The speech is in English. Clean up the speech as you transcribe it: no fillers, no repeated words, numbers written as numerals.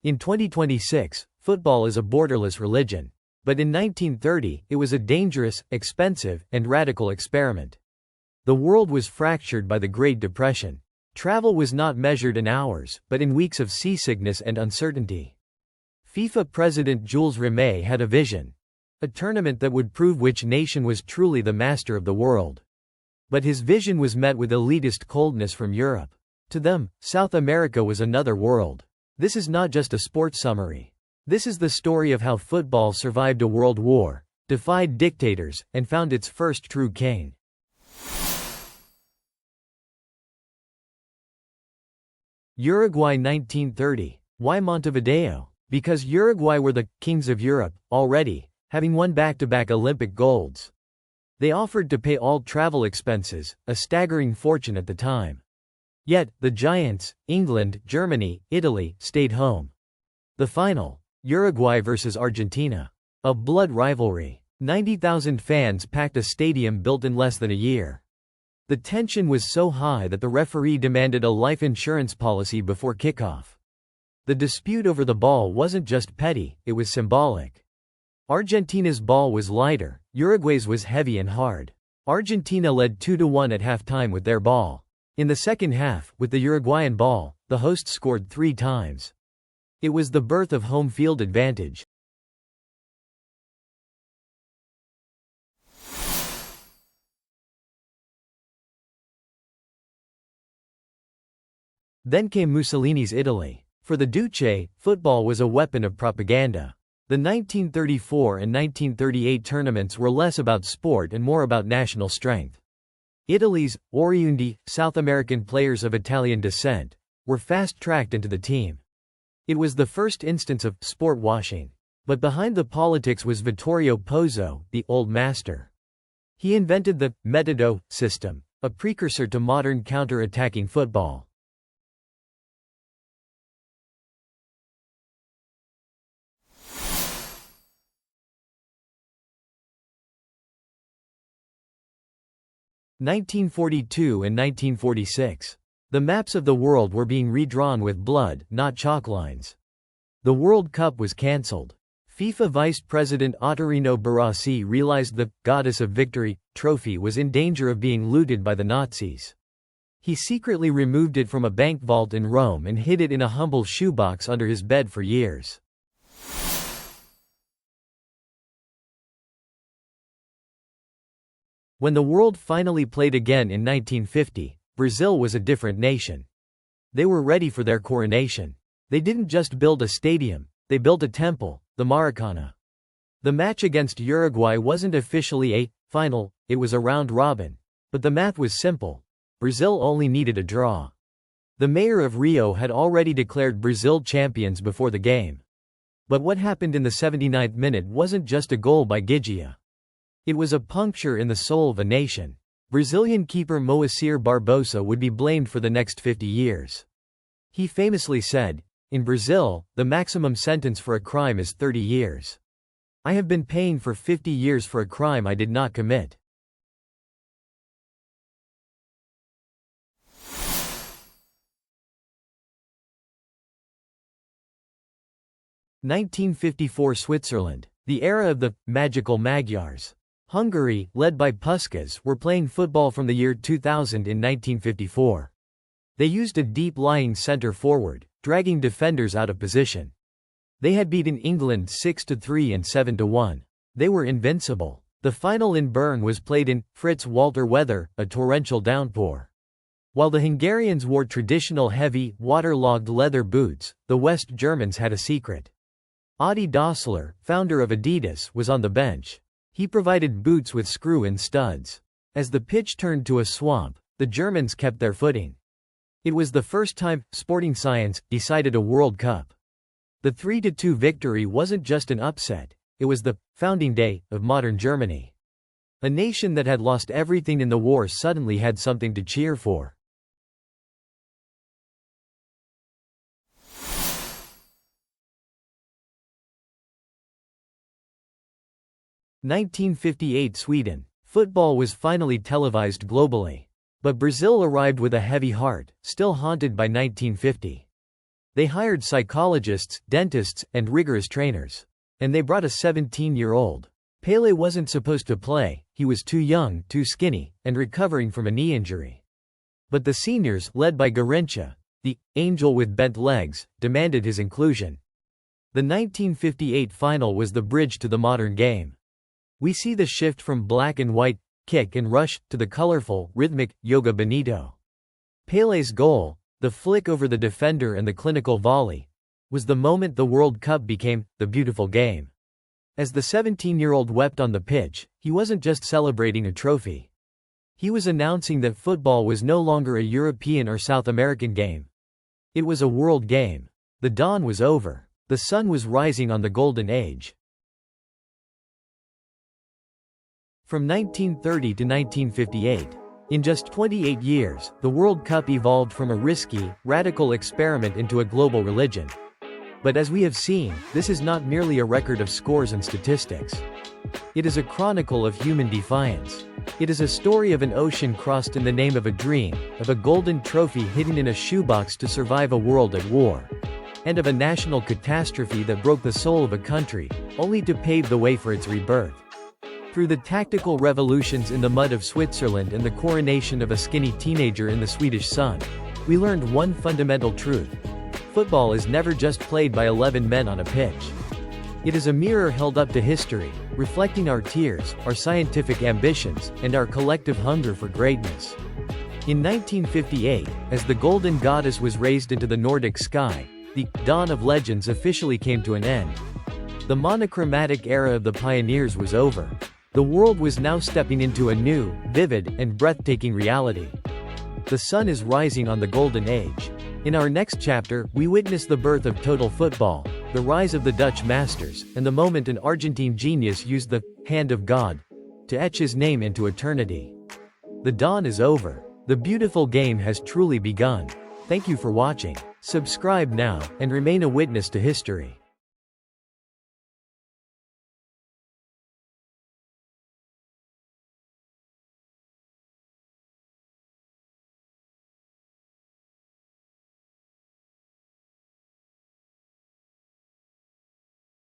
In 2026, football is a borderless religion. But in 1930, it was a dangerous, expensive, and radical experiment. The world was fractured by the Great Depression. Travel was not measured in hours, but in weeks of seasickness and uncertainty. FIFA president Jules Rimet had a vision. A tournament that would prove which nation was truly the master of the world. But his vision was met with elitist coldness from Europe. To them, South America was another world. This is not just a sports summary. This is the story of how football survived a world war, defied dictators, and found its first true king. Uruguay 1930. Why Montevideo? Because Uruguay were the kings of Europe, already, having won back-to-back Olympic golds. They offered to pay all travel expenses, a staggering fortune at the time. Yet, the giants, England, Germany, Italy, stayed home. The final. Uruguay vs Argentina. A blood rivalry. 90,000 fans packed a stadium built in less than a year. The tension was so high that the referee demanded a life insurance policy before kickoff. The dispute over the ball wasn't just petty, it was symbolic. Argentina's ball was lighter, Uruguay's was heavy and hard. Argentina led 2-1 at halftime with their ball. In the second half, with the Uruguayan ball, the hosts scored 3 times. It was the birth of home field advantage. Then came Mussolini's Italy. For the Duce, football was a weapon of propaganda. The 1934 and 1938 tournaments were less about sport and more about national strength. Italy's oriundi, South American players of Italian descent, were fast-tracked into the team. It was the first instance of sport washing. But behind the politics was Vittorio Pozzo, the old master. He invented the metodo system, a precursor to modern counter-attacking football. (1942 and 1946). The maps of the world were being redrawn with blood, not chalk lines. The World Cup was cancelled. FIFA Vice President Ottorino Barassi realized the Goddess of Victory trophy was in danger of being looted by the Nazis. He secretly removed it from a bank vault in Rome and hid it in a humble shoebox under his bed for years. When the world finally played again in 1950, Brazil was a different nation. They were ready for their coronation. They didn't just build a stadium, they built a temple, the Maracanazo. The match against Uruguay wasn't officially a final, it was a round robin. But the math was simple. Brazil only needed a draw. The mayor of Rio had already declared Brazil champions before the game. But what happened in the 79th minute wasn't just a goal by Giggia. It was a puncture in the soul of a nation. Brazilian keeper Moacir Barbosa would be blamed for the next 50 years. He famously said, "In Brazil, the maximum sentence for a crime is 30 years. I have been paying for 50 years for a crime I did not commit." (1954) Switzerland, the era of the magical Magyars. Hungary, led by Puskás, were playing football from the year 2000 in 1954. They used a deep-lying center forward, dragging defenders out of position. They had beaten England 6-3 and 7-1. They were invincible. The final in Bern was played in Fritz Walter weather, a torrential downpour. While the Hungarians wore traditional heavy, waterlogged leather boots, the West Germans had a secret. Adi Dassler, founder of Adidas, was on the bench. He provided boots with screw-in studs. As the pitch turned to a swamp, the Germans kept their footing. It was the first time sporting science decided a World Cup. The 3-2 victory wasn't just an upset, it was the founding day of modern Germany. A nation that had lost everything in the war suddenly had something to cheer for. (1958) Sweden. Football was finally televised globally. But Brazil arrived with a heavy heart, still haunted by 1950. They hired psychologists, dentists, and rigorous trainers. And they brought a 17-year-old. Pelé wasn't supposed to play, he was too young, too skinny, and recovering from a knee injury. But the seniors, led by Garrincha, the angel with bent legs, demanded his inclusion. The 1958 final was the bridge to the modern game. We see the shift from black and white, kick and rush, to the colorful, rhythmic, yoga bonito. Pelé's goal, the flick over the defender and the clinical volley, was the moment the World Cup became the beautiful game. As the 17-year-old wept on the pitch, he wasn't just celebrating a trophy. He was announcing that football was no longer a European or South American game. It was a world game. The dawn was over. The sun was rising on the golden age. From 1930 to 1958, in just 28 years, the World Cup evolved from a risky, radical experiment into a global religion. But as we have seen, this is not merely a record of scores and statistics. It is a chronicle of human defiance. It is a story of an ocean crossed in the name of a dream, of a golden trophy hidden in a shoebox to survive a world at war, and of a national catastrophe that broke the soul of a country, only to pave the way for its rebirth. Through the tactical revolutions in the mud of Switzerland and the coronation of a skinny teenager in the Swedish sun, we learned one fundamental truth. Football is never just played by 11 men on a pitch. It is a mirror held up to history, reflecting our tears, our scientific ambitions, and our collective hunger for greatness. In 1958, as the Golden Goddess was raised into the Nordic sky, the dawn of legends officially came to an end. The monochromatic era of the pioneers was over. The world was now stepping into a new, vivid, and breathtaking reality. The sun is rising on the golden age. In our next chapter, we witness the birth of total football, the rise of the Dutch masters, and the moment an Argentine genius used the hand of God to etch his name into eternity. The dawn is over. The beautiful game has truly begun. Thank you for watching. Subscribe now, and remain a witness to history.